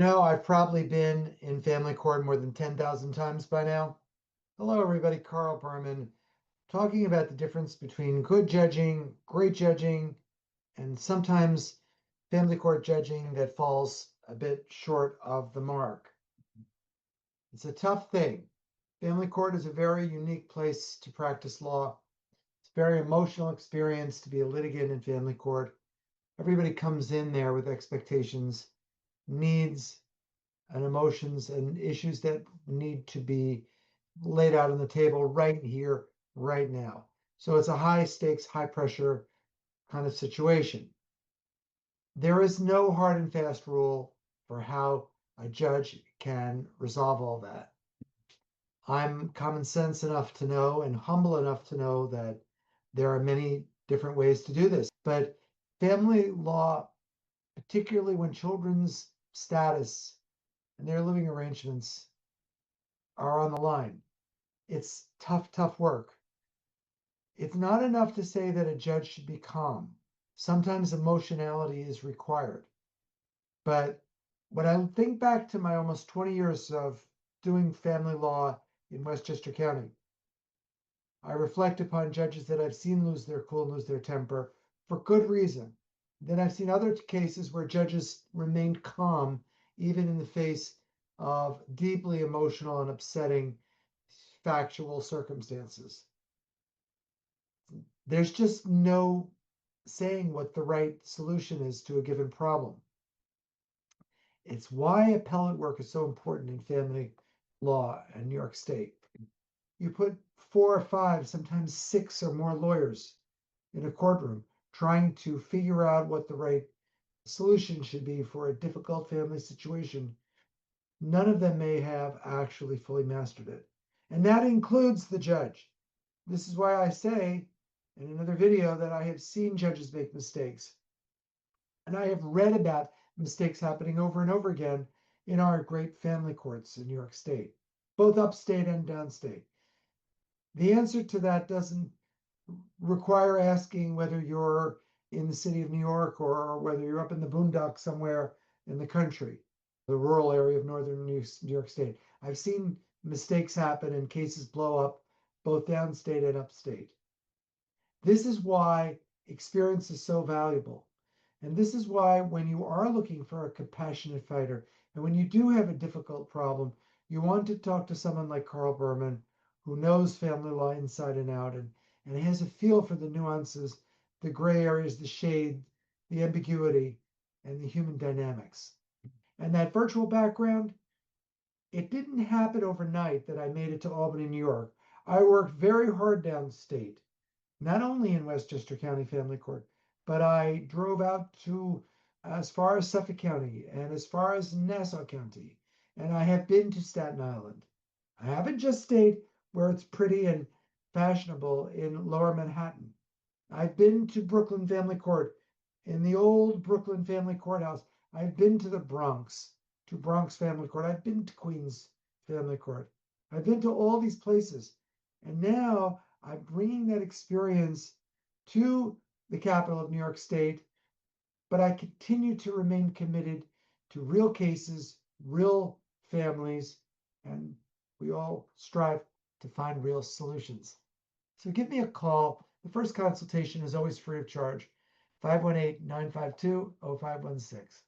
I've probably been in family court more than 10,000 times by now. Hello, everybody. Carl Birman, talking about the difference between good judging, great judging, and sometimes family court judging that falls a bit short of the mark. It's a tough thing. Family court is a very unique place to practice law. It's a very emotional experience to be a litigant in family court. Everybody comes in there with expectations, needs, and emotions and issues that need to be laid out on the table right here, right now. So it's a high stakes, high pressure kind of situation. There is no hard and fast rule for how a judge can resolve all that. I'm common sense enough to know and humble enough to know that there are many different ways to do this. But family law, particularly when children's status and their living arrangements are on the line. It's tough, tough work. It's not enough to say that a judge should be calm. Sometimes emotionality is required. But when I think back to my almost 20 years of doing family law in Westchester County, I reflect upon judges that I've seen lose their cool, lose their temper for good reason. Then I've seen other cases where judges remained calm, even in the face of deeply emotional and upsetting factual circumstances. There's just no saying what the right solution is to a given problem. It's why appellate work is so important in family law in New York State. You put 4 or 5, sometimes 6 or more lawyers in a courtroom trying to figure out what the right solution should be for a difficult family situation. None of them may have actually fully mastered it. And that includes the judge. This is why I say in another video that I have seen judges make mistakes. And I have read about mistakes happening over and over again in our great family courts in New York State, both upstate and downstate. The answer to that doesn't require asking whether you're in the city of New York or whether you're up in the boondocks somewhere in the country, the rural area of northern New York State. I've seen mistakes happen and cases blow up both downstate and upstate. This is why experience is so valuable. And this is why when you are looking for a compassionate fighter, and when you do have a difficult problem, you want to talk to someone like Carl Birman, who knows family law inside and out and has a feel for the nuances, the gray areas, the shade, the ambiguity, and the human dynamics. And that virtual background, it didn't happen overnight that I made it to Albany, New York. I worked very hard downstate, not only in Westchester County Family Court, but I drove out to as far as Suffolk County and as far as Nassau County. And I have been to Staten Island. I haven't just stayed where it's pretty and fashionable in Lower Manhattan. I've been to Brooklyn Family Court, in the old Brooklyn Family Courthouse. I've been to the Bronx, to Bronx Family Court. I've been to Queens Family Court. I've been to all these places. And now I'm bringing that experience to the capital of New York State, but I continue to remain committed to real cases, real families, and we all strive to find real solutions. So give me a call. The first consultation is always free of charge. 518-952-0516.